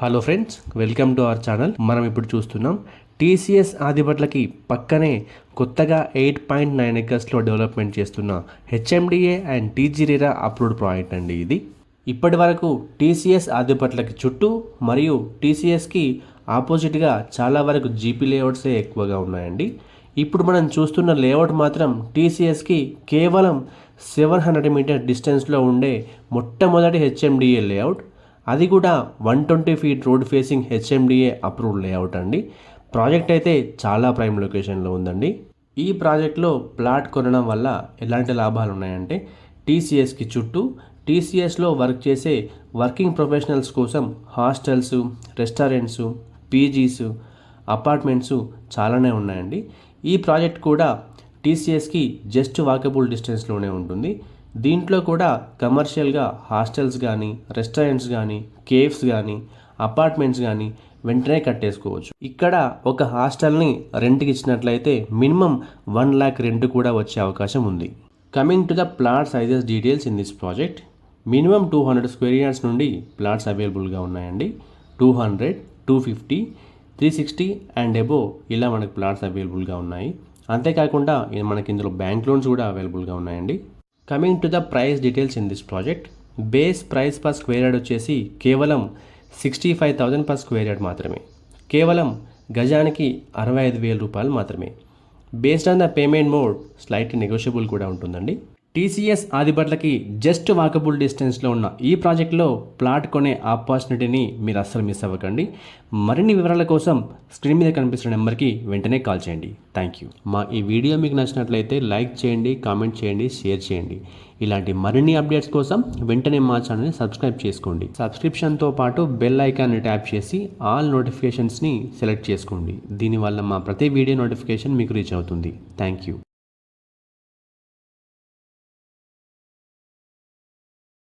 Hello friends, welcome to our channel. మనం ఇప్పుడు చూస్తున్నాం టీసీఎస్ ఆదిబట్లకి పక్కనే కొత్తగా 8.9 ఎకర్స్లో డెవలప్మెంట్ చేస్తున్న HMDA and TG-RERA approved project అండి ఇది. ఇప్పటి వరకు టీసీఎస్ ఆదిబట్లకి చుట్టూ మరియు టీసీఎస్కి ఆపోజిట్గా చాలా వరకు జీపీ లేఅవుట్సే ఎక్కువగా ఉన్నాయండి. ఇప్పుడు మనం చూస్తున్న లేఅవుట్ మాత్రం టీసీఎస్కి కేవలం 700 మీటర్ డిస్టెన్స్లో ఉండే మొట్టమొదటి హెచ్ఎండిఏ లేఅవుట్. అది కూడా 120 feet road facing HMDA approved layout అండి. ప్రాజెక్ట్ అయితే చాలా ప్రైమ్ లొకేషన్లో ఉందండి. ఈ ప్రాజెక్ట్లో ప్లాట్ కొనడం వల్ల ఎలాంటి లాభాలు ఉన్నాయంటే, టీసీఎస్కి చుట్టూ టీసీఎస్లో వర్క్ చేసే వర్కింగ్ ప్రొఫెషనల్స్ కోసం హాస్టల్స్, రెస్టారెంట్స్, పీజీస్, అపార్ట్మెంట్స్ చాలానే ఉన్నాయండి. ఈ ప్రాజెక్ట్ కూడా టీసీఎస్కి జస్ట్ వాకబుల్ డిస్టెన్స్లోనే ఉంటుంది. దీంట్లో కూడా కమర్షియల్గా హాస్టల్స్ కానీ, రెస్టారెంట్స్ కానీ, కేఫ్స్ కానీ, అపార్ట్మెంట్స్ కానీ వెంటనే కట్టేసుకోవచ్చు. ఇక్కడ ఒక హాస్టల్ని రెంట్కి ఇచ్చినట్లయితే మినిమం 1 lakh రెంట్ కూడా వచ్చే అవకాశం ఉంది. Coming to the plot sizes details in this project, minimum 200 square yards నుండి ప్లాట్స్ అవైలబుల్గా ఉన్నాయండి. 200, 250, 360 అండ్ అబోవ్ ఇలా మనకు ప్లాట్స్ అవైలబుల్గా ఉన్నాయి. అంతేకాకుండా మనకి ఇందులో బ్యాంక్ లోన్స్ కూడా అవైలబుల్గా ఉన్నాయండి. Coming to the price details in this project, base price per square yard వచ్చేసి కేవలం 65,000 పర్ స్క్వేర్ యార్డ్ మాత్రమే. కేవలం గజానికి 65,000 రూపాయలు మాత్రమే. Based on the payment mode slightly negotiable కూడా ఉంటుందండి. టీసీఎస్ ఆదిబట్లకి జస్ట్ వాకబుల్ డిస్టెన్స్లో ఉన్న ఈ ప్రాజెక్ట్లో ప్లాట్ కొనే ఆపర్చునిటీని మీరు అస్సలు మిస్ అవ్వకండి. మరిన్ని వివరాల కోసం స్క్రీన్ మీద కనిపిస్తున్న నెంబర్కి వెంటనే కాల్ చేయండి. Thank you. మా ఈ వీడియో మీకు నచ్చినట్లయితే లైక్ చేయండి, కామెంట్ చేయండి, షేర్ చేయండి. ఇలాంటి మరిన్ని అప్డేట్స్ కోసం వెంటనే మా ఛానల్ని సబ్స్క్రైబ్ చేసుకోండి. సబ్స్క్రిప్షన్తో పాటు బెల్ ఐకాన్ని ట్యాప్ చేసి ఆల్ నోటిఫికేషన్స్ని సెలెక్ట్ చేసుకోండి. దీనివల్ల మా ప్రతి వీడియో నోటిఫికేషన్ మీకు రీచ్ అవుతుంది. Thank you.